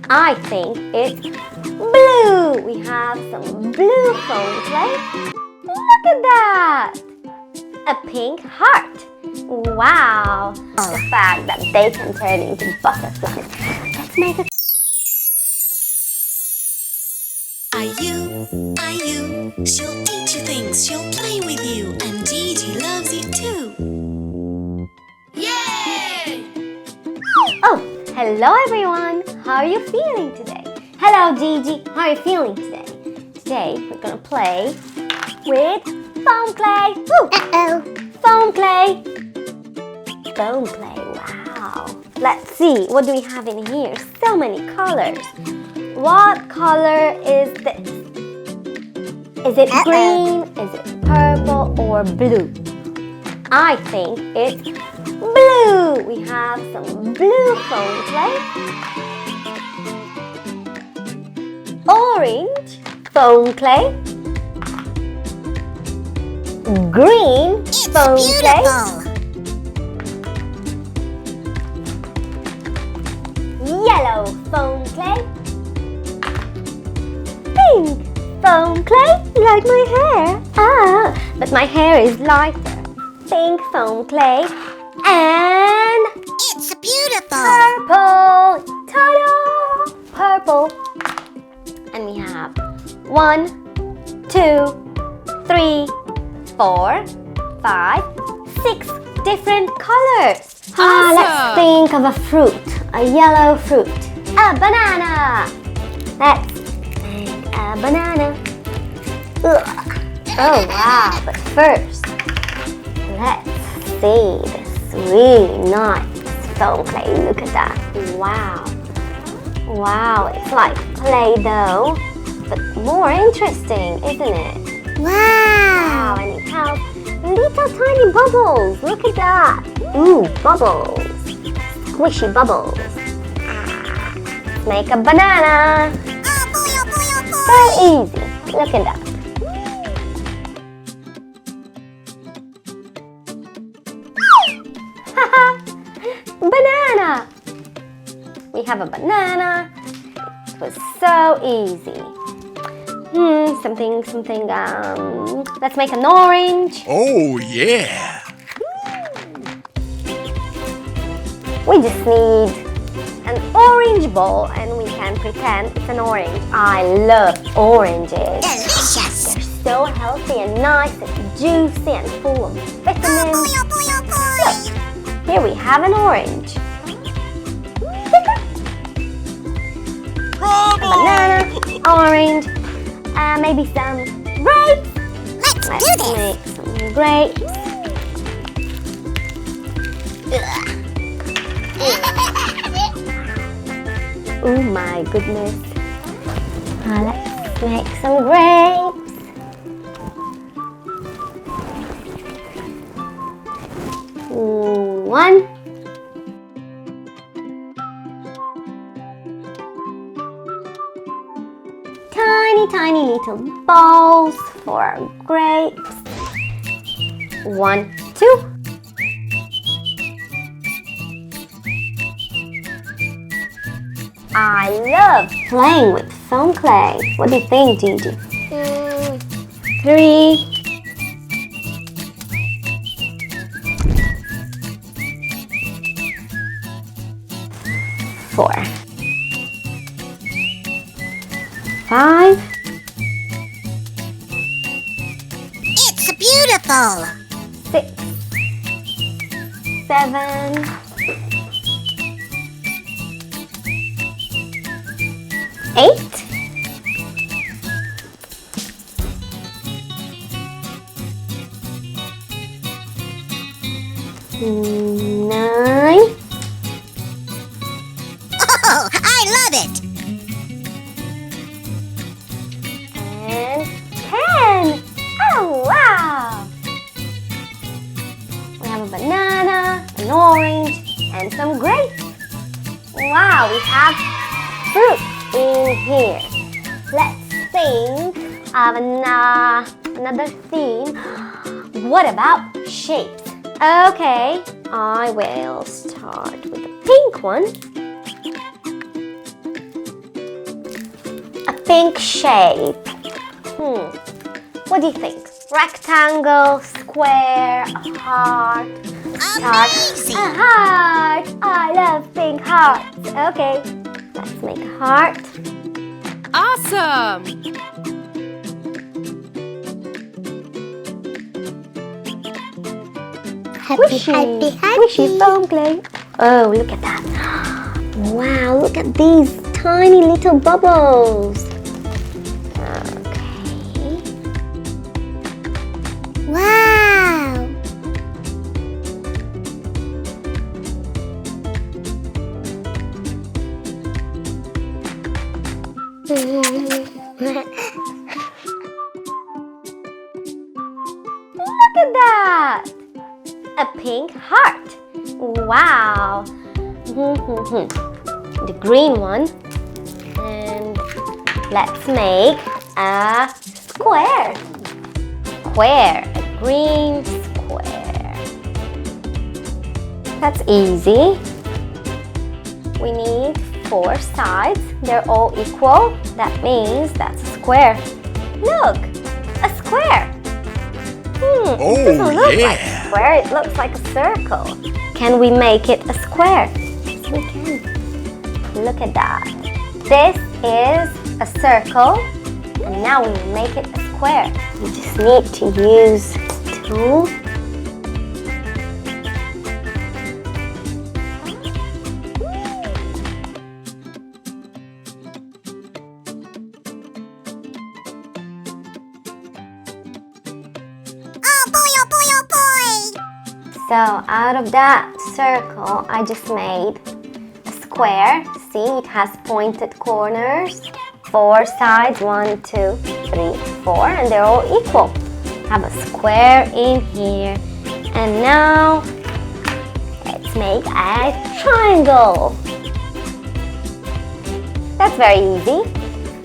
I think it's blue. We have some blue foam clay. Look at that! A pink heart. Wow! The fact that they can turn into butterflies. Let's make a... Ayu, she'll teach you things, she'll play with you, and Gigi loves you too. Yay! Oh, hello everyone! How are you feeling today? Hello Gigi, how are you feeling today? Today we're gonna play with foam clay. Woo! Uh-oh! Foam clay! Foam clay, wow! Let's see, what do we have in here? So many colors. What color is this? Is it green? Is it purple or blue? I think it's blue. We have some blue foam clay. Orange foam clay. Green foam clay. Yellow foam clay. Pink foam clay. Like my hair. Ah, but my hair is lighter. Pink foam clay. And it's beautiful. Purple. Ta-da! Purple. And we have 1, 2, 3, 4, 5, 6 different colors. Awesome. Let's think of a fruit. A yellow fruit. A banana. Let's make a banana. Ugh. Oh wow, but first, let's see this really nice foam clay. Look at that. Wow. Wow, it's like Play-Doh, but more interesting, isn't it? Wow, and it has little tiny bubbles. Look at that. Ooh, bubbles. Squishy bubbles. Let's make a banana. So easy. Look at that. Banana. We have a banana. It was so easy. Something. Let's make an orange. Oh, yeah. We just need an orange bowl and we can pretend it's an orange. I love oranges. Delicious. They're so healthy and nice and juicy and full of vitamins. So, here we have an orange. A banana, orange, maybe some grapes. Let's do this. Make some grapes. Oh my goodness. Let's make some grapes. One. Tiny little bowls for our grapes. 1, 2. I love playing with foam clay. What do you think, Gigi? 3. 4. 5. It's beautiful. 6. 7. 8. 9. Oh, I love it. And 10. Oh, wow! We have a banana, an orange, and some grapes. Wow, we have fruit in here. Let's think of another theme. What about shapes? Okay, I will start with the pink one. pink shape. What do you think? Rectangle, square, a heart, star. Amazing! A heart! I love pink hearts. Okay, let's make a heart. Awesome! Wishy foam clay. Oh, look at that. Wow, look at these tiny little bubbles. Okay. Wow! Look at that! A pink heart. Wow. The green one. And let's make a square. A green square. That's easy. We need 4 sides. They're all equal. That means that's a square. Look, a square. It doesn't look like a square, it looks like a circle. Can we make it a square? Yes, we can. Look at that. This is a circle, and now we make it a square. We just need to use the tool. So out of that circle, I just made a square. See, it has pointed corners. 4 sides, 1, 2, 3, 4, and they're all equal. Have a square in here. And now, let's make a triangle. That's very easy.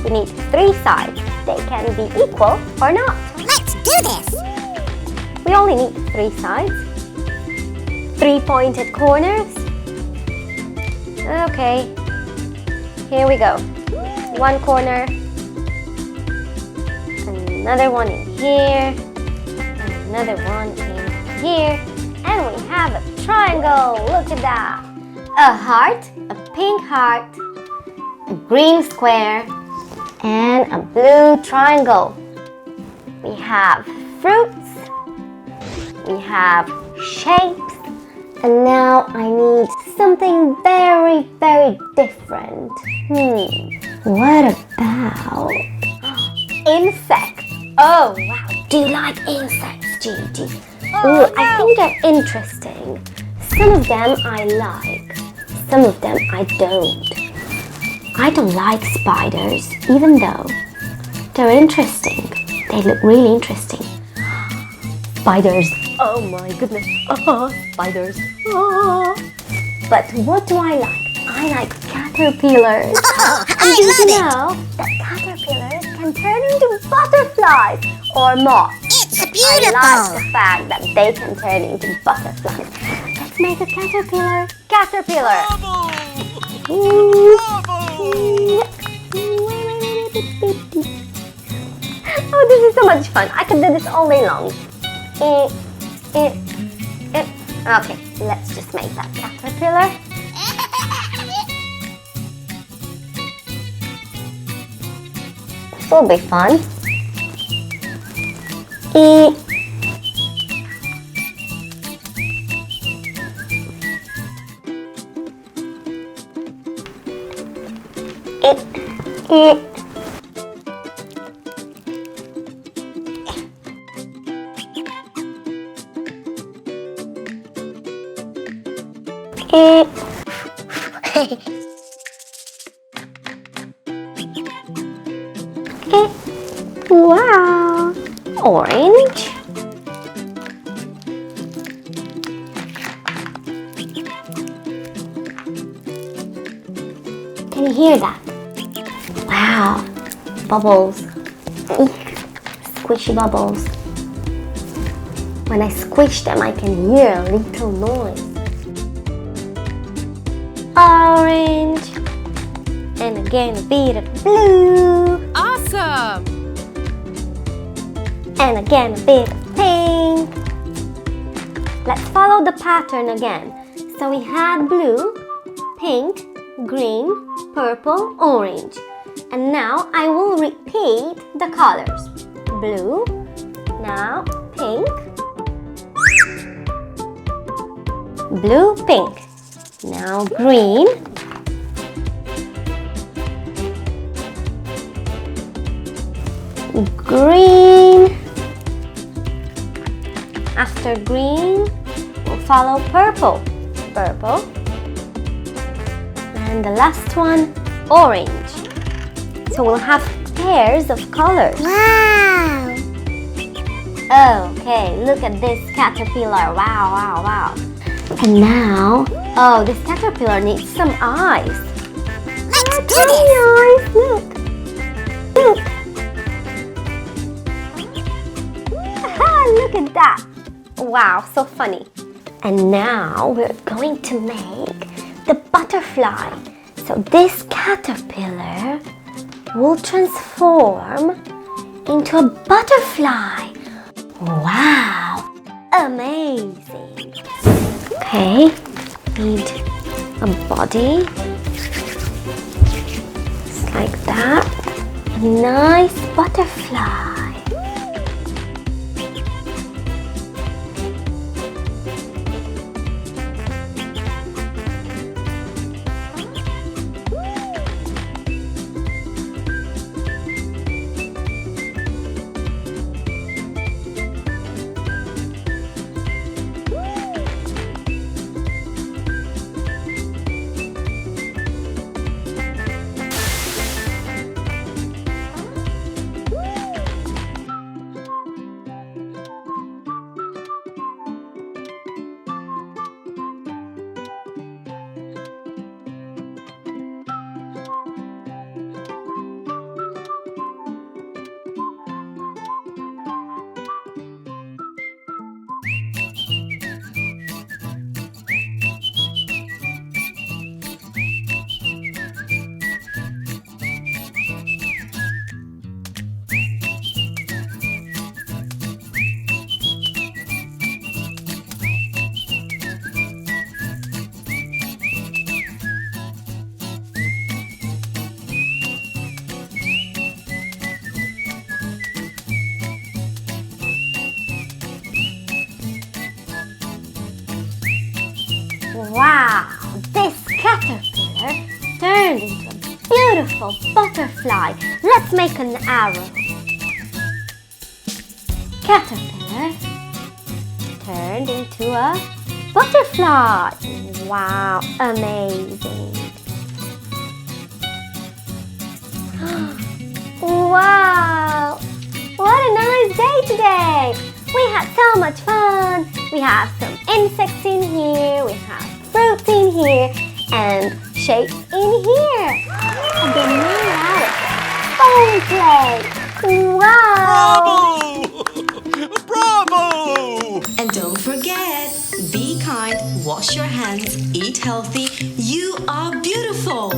We need 3 sides. They can be equal or not. Let's do this! We only need 3 sides. 3 pointed corners. Okay, here we go. 1 corner, another one in here, another one in here, and we have a triangle. Look at that. A heart, a pink heart, a green square, and a blue triangle. We have fruits, we have shapes, and now I need something very, very different. What about insects? Oh wow, do you like insects, Gigi? Ooh, I think they're interesting. Some of them I like, some of them I don't. I don't like spiders, even though they're interesting. They look really interesting. Spiders. Oh my goodness. Oh, spiders. Oh. But what do I like? I like caterpillars. And did you know that caterpillars can turn into butterflies or moths? It's beautiful! I like the fact that they can turn into butterflies. Let's make a caterpillar. Caterpillar. Oh, this is so much fun. I could do this all day long. Okay, let's just make that caterpillar. This will be fun. Wow, orange. Can you hear that? Wow, bubbles. Squishy bubbles. When I squish them, I can hear a little noise. Orange. And again a bit of blue. Awesome! And again a bit of pink. Let's follow the pattern again. So we had blue, pink, green, purple, orange. And now I will repeat the colors. Blue, now pink, blue, pink, now green, green. After green, we'll follow purple, purple, and the last one, orange. So we'll have pairs of colors. Wow! Okay, look at this caterpillar. Wow, wow, wow. And now, oh, this caterpillar needs some eyes. Let's do Tiny this! eyes, look. Look. Look at that. Wow, so funny. And now we're going to make the butterfly. So this caterpillar will transform into a butterfly. Wow, amazing. Okay, need a body. Just like that. A nice butterfly. Wow, this caterpillar turned into a beautiful butterfly. Let's make an arrow. Caterpillar turned into a butterfly. Wow, amazing. Wow, what a nice day today. We had so much fun. We have some insects in here. We have fruits in here and shapes in here. A banana phone play. Wow! Bravo! Bravo! And don't forget, be kind, wash your hands, eat healthy. You are beautiful.